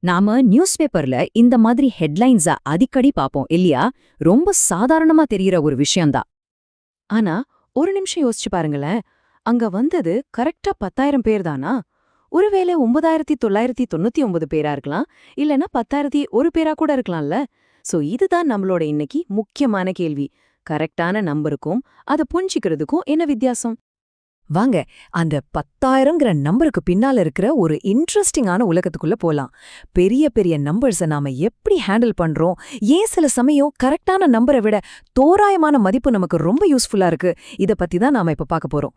நாம நியூஸ் பேப்பர்ல இந்த மாதிரி ஹெட்லைன்ஸ அடிக்கடி பாப்போம் இல்லையா? ரொம்ப சாதாரணமா தெரியற ஒரு விஷயம்தான். ஆனா ஒரு நிமிஷம் யோசிச்சு பாருங்களேன், அங்க வந்தது கரெக்டா 10,000 பேர் தானா? ஒருவேளை 9,999 பேரா இருக்கலாம், இல்லனா 10,001 பேரா கூட இருக்கலாம்ல. சோ இதுதான் நம்மளோட இன்னைக்கு முக்கியமான கேள்வி. கரெக்டான நம்பருக்கும் அதை புரிஞ்சிக்கிறதுக்கும் என்ன வித்தியாசம்? வாங்க, அந்த 10,000ங்கிற நம்பருக்கு பின்னால இருக்கிற ஒரு இன்ட்ரெஸ்டிங்கான உலகத்துக்குள்ள போலாம். பெரிய பெரிய நம்பர்ஸ நாம எப்படி ஹேண்டில் பண்றோம், ஏன் சில சமயம் கரெக்டான நம்பரை விட தோராயமான மதிப்பு நமக்கு ரொம்ப யூஸ்ஃபுல்லா இருக்கு, இத பத்தி தான் நாம இப்ப பார்க்க போறோம்.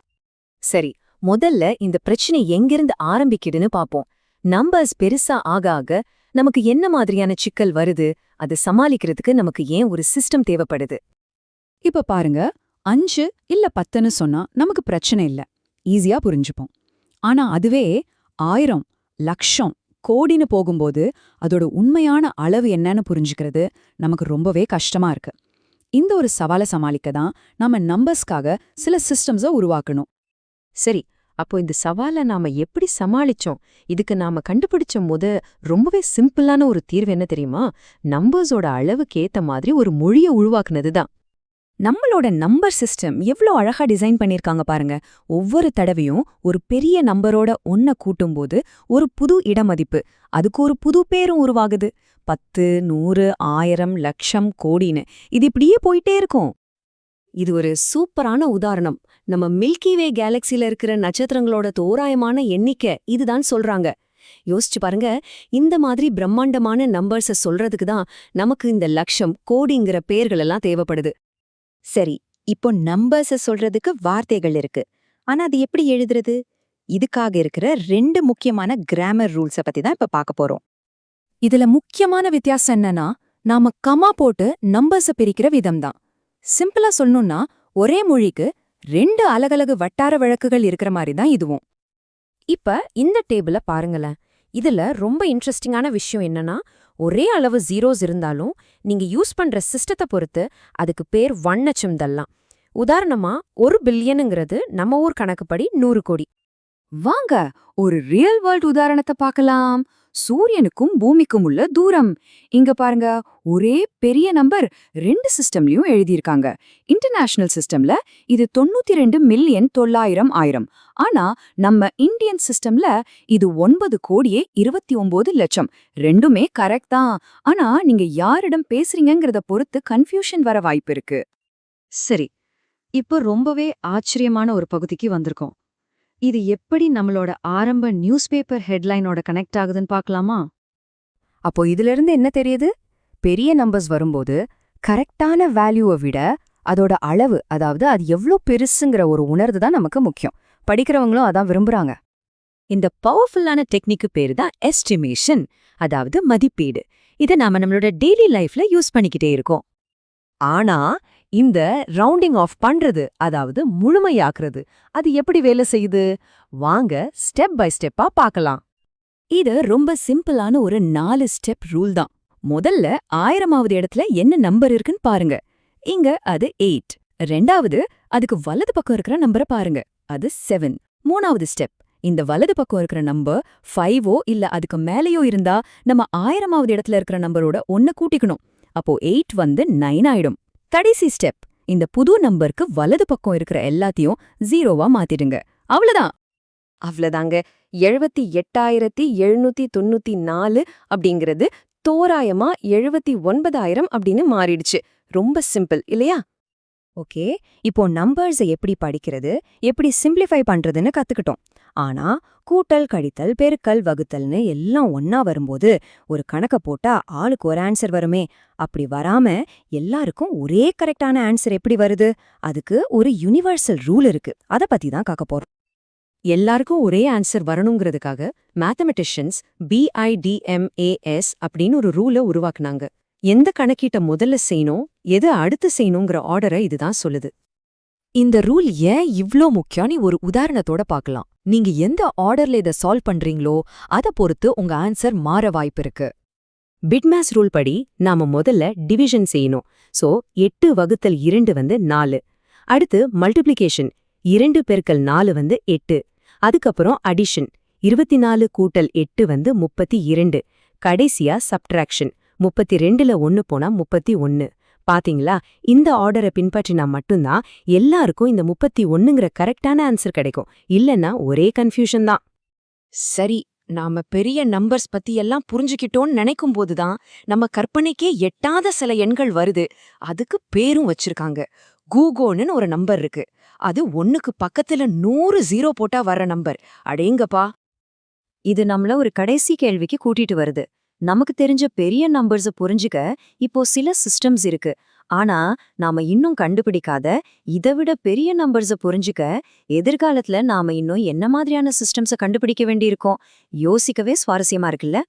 சரி, முதல்ல இந்த பிரச்சனை எங்கிருந்து ஆரம்பிக்குதுன்னு பாப்போம். நம்பர்ஸ் பெருசா ஆக ஆக நமக்கு என்ன மாதிரியான சிக்கல் வருது, அதை சமாளிக்கிறதுக்கு நமக்கு ஏன் ஒரு சிஸ்டம் தேவைப்படுது? இப்ப பாருங்க, 5 இல்ல 10ன்னு சொன்னா நமக்கு பிரச்சனை இல்ல, ஈஸியா புரிஞ்சுப்போம். ஆனா அதுவே 1000, லட்சம், கோடின்னு போகும்போது அதோட உண்மையான அளவு என்னன்னு புரிஞ்சுக்கிறது நமக்கு ரொம்பவே கஷ்டமா இருக்கு. இந்த ஒரு சவாலை சமாளிக்க தான் நாம நம்பர்ஸ்க்காக சில சிஸ்டம்ஸை உருவாக்கணும். சரி, அப்போ இந்த சவாலை நாம எப்படி சமாளிச்சோம்? இதுக்கு நாம கண்டுபிடிச்ச ரொம்பவே சிம்பிளான ஒரு தீர்வு என்ன தெரியுமா? நம்பர்ஸோட அளவுக்கு ஏத்த மாதிரி ஒரு மொழியை உருவாக்குனதுதான். நம்மளோட நம்பர் சிஸ்டம் எவ்ளோ அழகா டிசைன் பண்ணிருக்காங்க பாருங்க. ஒவ்வொரு தடவையும் ஒரு பெரிய நம்பரோட ஒன்ன கூட்டும்போது ஒரு புது இடமதிப்பு, அதுக்கு ஒரு புது பேரும் உருவாகுது. 10, 100, 1000, லட்சம், கோடின்னு இது இப்படியே போயிட்டே இருக்கும். இது ஒரு சூப்பரான உதாரணம். நம்ம மில்கி வே கேலக்சில இருக்கிற நட்சத்திரங்களோட தோராயமான எண்ணிக்கை இதுதான் சொல்றாங்க. யோசிச்சு பாருங்க, இந்த மாதிரி பிரம்மாண்டமான நம்பர்ஸ சொல்றதுக்கு தான் நமக்கு இந்த லட்சம், கோடிங்கிற பேர்கள் எல்லாம் தேவைப்படுது. சரி, இப்போ நம்பர்ஸ சொல்றதுக்கு வார்த்தைகள் இருக்கு. ஆனா அது எப்படி எழுதுறது? இதுக்காக இருக்கிற 2 முக்கியமான கிராமர் ரூல்ஸ பத்தி தான் இப்ப பார்க்க போறோம். இதுல முக்கியமான வித்தியாசம் என்னன்னா, நாம கமா போட்டு நம்பர்ஸ பிரிக்கிற விதம்தான். சிம்பிளா சொல்லணும்னா, ஒரே மொழிக்கு 2 அலகலகு வட்டார வழக்குகள் இருக்கிற மாதிரி தான் இதுவும். இப்ப இந்த டேபிள பாருங்களேன். இதுல ரொம்ப இன்ட்ரெஸ்டிங்கான விஷயம் என்னன்னா, ஒரே அளவு ஜீரோஸ் இருந்தாலும் நீங்க யூஸ் பண்ற சிஸ்டத்தை பொறுத்து அதுக்கு பேர் வண்ணச்சம் தரலாம். உதாரணமா 1 பில்லியனுங்கிறது நம்ம ஊர் கணக்குப்படி 100 கோடி. வாங்க, ஒரு ரியல் வேர்ல்ட் உதாரணத்தை பார்க்கலாம். சூரியனுக்கும் பூமிக்கும் உள்ள தூரம். இங்க பாருங்க, ஒரே பெரிய நம்பர் 2 சிஸ்டம்லயும் எழுதியிருக்காங்க. இன்டர்நேஷனல் சிஸ்டம்ல இது 92,900,000. ஆனா நம்ம இந்தியன் சிஸ்டம்ல இது 9,29,00,000. ரெண்டுமே கரெக்ட் தான். ஆனா நீங்க யாரிடம் பேசுறீங்கங்கறத பொறுத்து கன்ஃபியூஷன் வர வாய்ப்பு இருக்கு. சரி, இப்போ ரொம்பவே ஆச்சரியமான ஒரு பகுதிக்கு வந்திருக்கோம். இது எப்படி நம்மளோட ஆரம்ப நியூஸ் பேப்பர் ஹெட்லைனோட கனெக்ட் ஆகுதுன்னு பார்க்கலாமா? அப்போ இதிலிருந்து என்ன தெரியுது? பெரிய நம்பர்ஸ் வரும்போது கரெக்டான வேல்யூவை விட அதோட அளவு, அதாவது அது எவ்ளோ பெருசுங்கிற ஒரு உணர்வு தான் நமக்கு முக்கியம். படிக்கிறவங்களும் அதான் விரும்புறாங்க. இந்த பவர்ஃபுல்லான டெக்னிக்கு பேரு தான் எஸ்டிமேஷன், அதாவது மதிப்பீடு. இதை நாம நம்மளோட டெய்லி லைஃப்ல யூஸ் பண்ணிக்கிட்டே இருக்கோம். ஆனா இந்த ரவுண்டிங் ஆஃப் பண்றது, அதாவது முழுமையாக்குறது, அது எப்படி வேலை செய்யுது? வாங்க ஸ்டெப் பை ஸ்டெப்பா பார்க்கலாம். இது ரொம்ப சிம்பிளான ஒரு 4 ஸ்டெப் ரூல் தான். முதல்ல 1000வது இடத்துல என்ன நம்பர் இருக்குன்னு பாருங்க. இங்க அது 8. ரெண்டாவது, அதுக்கு வலது பக்கம் இருக்கிற நம்பரை பாருங்க, அது 7. மூணாவது ஸ்டெப், இந்த வலது பக்கம் இருக்கிற நம்பர் 5ஓ இல்ல அதுக்கு மேலேயோ இருந்தா நம்ம 1000வது இடத்துல இருக்கிற நம்பரோட 1 கூட்டிக்கணும். அப்போ 8 வந்து 9 ஆயிடும். கடைசி ஸ்டெப், இந்த புது நம்பருக்கு வலது பக்கம் இருக்கிற எல்லாத்தையும் 0வா மாத்திடுங்க. அவ்வளவுதான். அவ்வளவுதாங்க. 78,794 அப்படிங்கிறது தோராயமா 79,000 அப்படின்னு மாறிடுச்சு. ரொம்ப சிம்பிள் இல்லையா? ஓகே, இப்போ நம்பர்ஸை எப்படி படிக்கிறது, எப்படி சிம்பிளிஃபை பண்றதுன்னு கத்துக்கிட்டோம். ஆனா கூட்டல், கழித்தல், பெருக்கல், வகுத்தல்னு எல்லாம் ஒன்னா வரும்போது ஒரு கணக்க போட்டா ஆளுக்கு ஒரு ஆன்சர் வருமே, அப்படி வராம எல்லாருக்கும் ஒரே கரெக்டான ஆன்சர் எப்படி வருது? அதுக்கு ஒரு யுனிவர்சல் ரூல் இருக்கு. அத பத்தி தான் பார்க்க போறோம். எல்லாருக்கும் ஒரே ஆன்சர் வரணுங்கிறதுக்காக மேத்தமெட்டிஷியன்ஸ் BIDMAS அப்படின்னு ஒரு ரூலை உருவாக்குனாங்க. எந்த கணக்கீட்டை முதல்ல செய்யணும், எது அடுத்து செய்யணுங்கிற ஆர்டரை இதுதான் சொல்லுது. இந்த ரூல் ஏன் இவ்ளோ முக்கியம்னு ஒரு உதாரணத்தோட பார்க்கலாம். நீங்க எந்த ஆர்டர்ல இதை சால்வ் பண்றீங்களோ அதை பொறுத்து உங்க ஆன்சர் மாற வாய்ப்பு இருக்கு. பிட்மேஸ் ரூல் படி நாம முதல்ல டிவிஷன் செய்யணும். சோ 8 வகுத்தல் 2 வந்து 4. அடுத்து மல்டிப்ளிகேஷன், 2 பெருக்கல் 4 வந்து 8. அதுக்கப்புறம் அடிஷன், 24 கூட்டல் 8 வந்து 32. கடைசியா சப்ட்ராக்ஷன் 32ல 1 போனா 31. பாத்தீங்களா? இந்த ஆர்டரை பின்பற்றினா மட்டும்தான் எல்லாருக்கும் இந்த 31ங்கிற கரெக்டான ஆன்சர் கிடைக்கும். இல்லன்னா ஒரே கன்ஃபியூஷன் தான். சரி, நாம பெரிய நம்பர்ஸ் பத்தி எல்லாம் புரிஞ்சுக்கிட்டோம்னு நினைக்கும் போதுதான் நம்ம கற்பனைக்கே எட்டாத சில எண்கள் வருது. அதுக்கு பேரும் வச்சிருக்காங்க. கூகோன்னு ஒரு நம்பர் இருக்கு. அது 1க்கு பக்கத்துல 100 0 போட்டா வர்ற நம்பர். அடேங்கப்பா. இது நம்மள ஒரு கடைசி கேள்விக்கு கூட்டிட்டு வருது. நமக்கு தெரிஞ்ச பெரிய நம்பர்ஸ புரிஞ்சுக்க இப்போ சில சிஸ்டம்ஸ் இருக்கு. ஆனா நாம இன்னும் கண்டுபிடிக்காத இதைவிட பெரிய நம்பர்ஸ புரிஞ்சுக்க எதிர்காலத்துல நாம இன்னும் என்ன மாதிரியான சிஸ்டம்ஸ கண்டுபிடிக்க வேண்டியிருக்கோம்? யோசிக்கவே சுவாரஸ்யமா இருக்குல்ல?